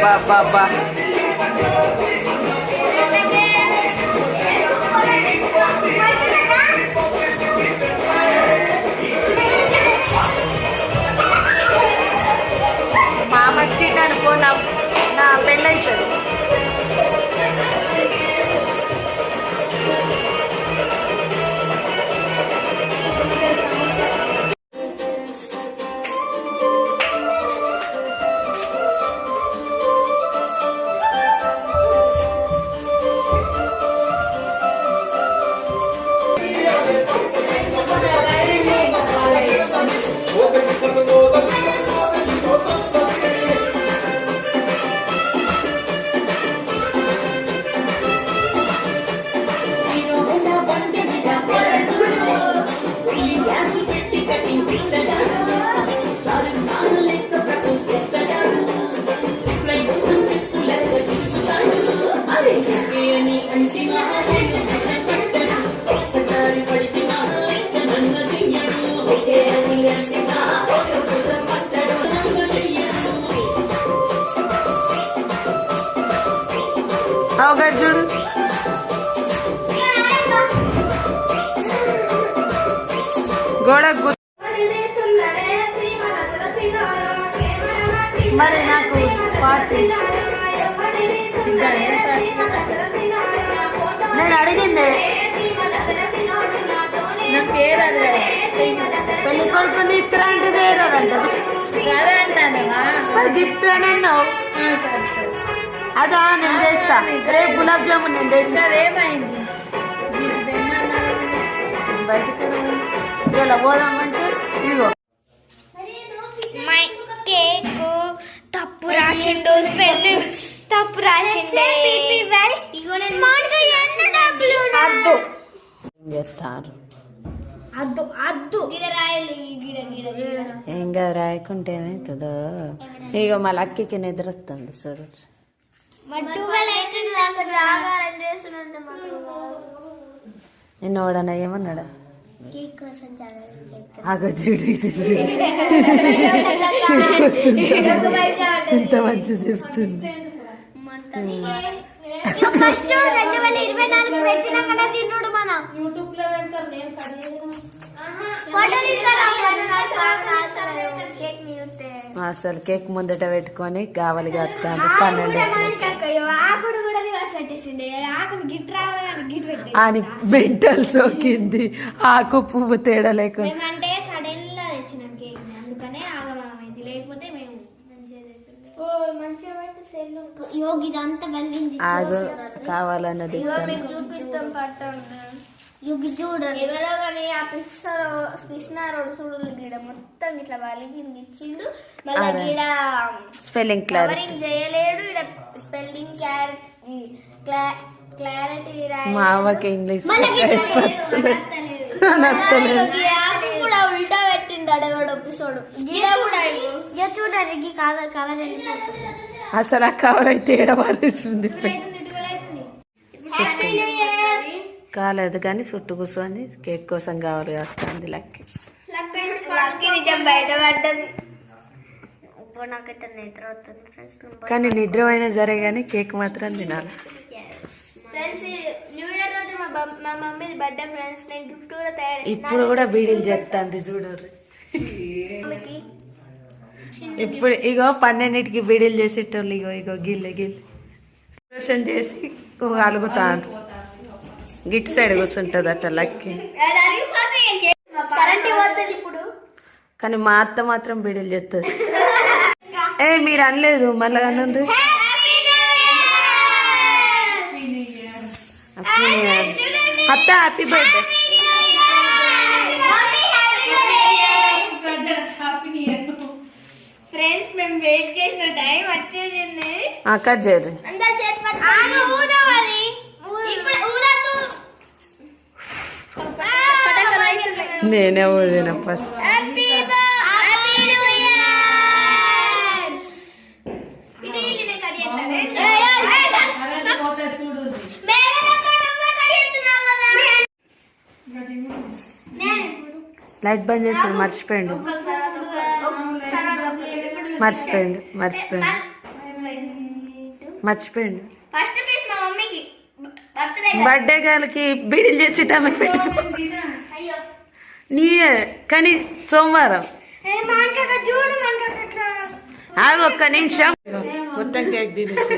బాబా మామ సీట్ అనుకో నా పెళ్ళైతుంది. చూడు గోడ మరి నాకు పార్టీ నేను అడిగింది పెళ్లి కొడుకు తీసుకురా అంటే చేయరాదంట మరి గిఫ్ట్ అని అన్నావు. అదా నేను చేస్తా రేపు గులాబ్ జామున్ నేను చేస్తా. బయటకు ఇలా పోదామంటే ఇగో తప్పు రాసిండు, తప్పు రాసిండే. చెప్తారు ఏం కాదు రాయకుంటే ఏమవుతుందో. ఇక మా లక్కీకి నిద్ర వస్తుంది చూడు. నిన్న వాడన్నా ఏమన్నాడా ఆగో చూడు ఇది చూడు ఎంత మంచి చెప్తుంది. అసలు కేక్ ముందట పెట్టుకొని కావాలి కట్టాను 12 అని మెంటల్ సోకింది. ఆకు పువ్వు తేడా లేకుండా ఆగు కావాలన్నది చూడండి ఎవరో కానీ ఆ పిసినారోడు చూడు గిడ మొత్తం ఇట్లా వలిగింది ఇచ్చిండు. మళ్ళీ గిడ స్పెల్లింగ్ కవరింగ్ చేయలేడు. ఇక్కడ స్పెల్లింగ్ క్లారిటీ మా అవ్వకి ఇంగ్లీష్ కూడా ఉల్టా పెట్టిండు అడవాడు ఎపిసోడ్. చూడండి కవర్ అసలు ఆ కవర్ అయితే ఏడవాల్సింది కాలేదు కానీ చుట్టూ కూర్చొని కేక్ కోసం కావాలి వస్తుంది లక్కి. కానీ నిద్ర అయినా సరే కానీ కేక్ మాత్రం తినాలి. ఇప్పుడు కూడా బీడీలు చేస్తుంది చూడరు. ఇప్పుడు ఇగో 12కి బీడీలు చేసేటోళ్ళు ఇగో ఇగో గిల్లె రోషన్ చేసి అలుగుతాను. గిట్ సైడ్ కూర్చుంటుంది అట్ట లక్కి. కానీ మా అత్త మాత్రం బీడీలు చేస్తుంది. మీరు అనలేదు మళ్ళా అన్నందు అత్త హ్యాపీ బర్త్డే. ఫ్రెండ్స్ మేము వెయిట్ చేసిన టైం వచ్చేసింది. కట్ చేయరు నేనే ఊదిన ఫస్ట్. లైట్ బంద్ చేసాడు మర్చిపోయిండు. మర్చిపోయిండు. ఫస్ట్ పీస్ మా మమ్మీకి బర్త్డే బర్త్డే గారికి బీడీలు చేసి టమాకి పెట్టి అయ్యో నీయే కానీ సోమవారం. మానకాక చూడు మానకాక ఎట్లా ఆగు ఒక్క నిమిషం. మొత్తం కేక్ తినేసి